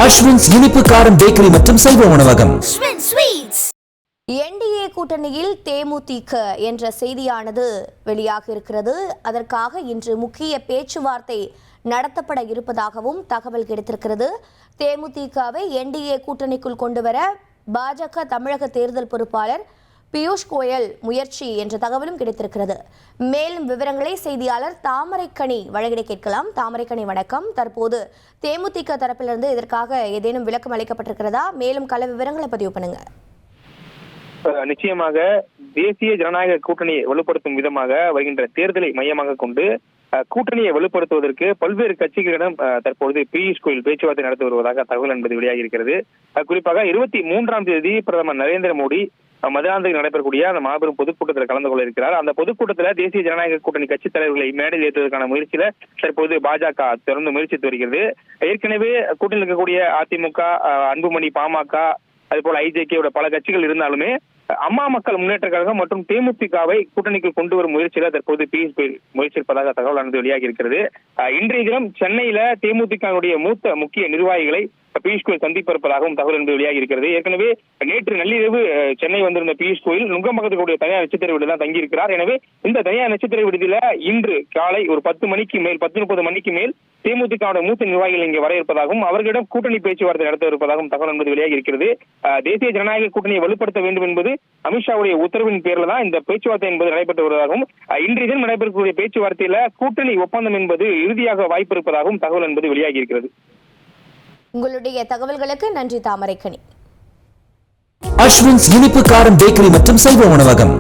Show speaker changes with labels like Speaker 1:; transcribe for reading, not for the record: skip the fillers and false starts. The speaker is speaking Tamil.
Speaker 1: அஸ்வின்ஸ் இனிப்பு காரம் பேக்கரி மற்றும் சைவ உணவகம்.
Speaker 2: என்டிஏ கூட்டணியில் தேமுதிக என்ற செய்தியானது வெளியாக இருக்கிறது. அதற்காக இன்று முக்கிய பேச்சுவார்த்தை நடத்தப்பட இருப்பதாகவும் தகவல் கிடைத்திருக்கிறது. தேமுதிகவை என்டிஏ கூட்டணிக்குள் கொண்டுவர பாஜக தமிழக தேர்தல் பொறுப்பாளர் பியூஷ் கோயல் முயற்சி என்ற தகவலும் கிடைத்திருக்கிறது. மேலும் விவரங்களை செய்தியாளர் தாமரைக்கனி வழங்கிட கேட்கலாம். தாமரைக்கனி வணக்கம். தற்போது தேமுதிக தரப்பிலிருந்து இதற்காக ஏதேனும் விளக்கம் அளிக்கப்பட்டிருக்கிறதா? மேலும் கள விவரங்களை பதிவு பண்ணுங்க.
Speaker 3: நிச்சயமாக தேசிய ஜனநாயக கூட்டணியை வலுப்படுத்தும் விதமாக வருகின்ற தேர்தலை மையமாக கொண்டு கூட்டணியை வலுப்படுத்துவதற்கு பல்வேறு கட்சிகளிடம் தற்பொழுது பியூஷ் கோயல் பேச்சுவார்த்தை நடத்தி வருவதாக தகவல் என்பது வெளியாகி இருக்கிறது. குறிப்பாக 23ஆம் தேதி பிரதமர் நரேந்திர மோடி மதுராந்தகில் நடைபெறக்கூடிய அந்த மாபெரும் பொதுக்கூட்டத்தில் கலந்து கொள்ள இருக்கிறார். அந்த பொதுக்கூட்டத்தில் தேசிய ஜனநாயக கூட்டணி கட்சித் தலைவர்களை மேடையில் ஏற்றுவதற்கான முயற்சியில தற்போது பாஜக தொடர்ந்து முயற்சித்து வருகிறது. ஏற்கனவே கூட்டணியில் இருக்கக்கூடிய அதிமுக, அன்புமணி, பாமக, அதுபோல ஐஜேகேயோட பல கட்சிகள் இருந்தாலுமே அம்மா மக்கள் முன்னேற்ற கழகம் மற்றும் தேமுதிகவை கூட்டணிக்குள் கொண்டு வரும் முயற்சியில தற்போது பியூஷ் கோயல் முயற்சிப்பதாக தகவல் வெளியாகி இருக்கிறது. இன்றைய தினம் சென்னையில தேமுதிகவுடைய மூத்த முக்கிய நிர்வாகிகளை பியூஷ் கோயல் சந்திப்பிருப்பதாகவும் தகவல் என்பது வெளியாகி இருக்கிறது. ஏற்கனவே நேற்று நள்ளிரவு சென்னை வந்திருந்த பியூஷ் கோயல் நுங்கம்பாக்கத்தில் தனியார் நட்சத்திர விடுதியில் தான் தங்கியிருக்கிறார். எனவே இந்த தனியார் நட்சத்திர விடுதியில இன்று காலை ஒரு 10:30 மணிக்கு மேல் தேமுதிக மூத்த நிர்வாகிகள் இங்கே வர இருப்பதாகவும் அவர்களிடம் கூட்டணி பேச்சுவார்த்தை நடத்த இருப்பதாகவும் தகவல் என்பது வெளியாகி இருக்கிறது. தேசிய ஜனநாயக கூட்டணியை வலுப்படுத்த வேண்டும் என்பது அமித்ஷாவுடைய உத்தரவின் பேரில் தான் இந்த பேச்சுவார்த்தை என்பது நடைபெற்று வருவதாகவும் இன்றைய தினம் நடைபெறக்கூடிய பேச்சுவார்த்தையில கூட்டணி ஒப்பந்தம் என்பது இறுதியாக வாய்ப்பு இருப்பதாகவும் தகவல் என்பது வெளியாகி இருக்கிறது.
Speaker 2: உங்களுடைய தகவல்களுக்கு நன்றி தாமரைக்கனி.
Speaker 1: அஸ்வின்ஸ் இனிப்பு காரம் பேக்கரி மற்றும் சைவ உணவகம்.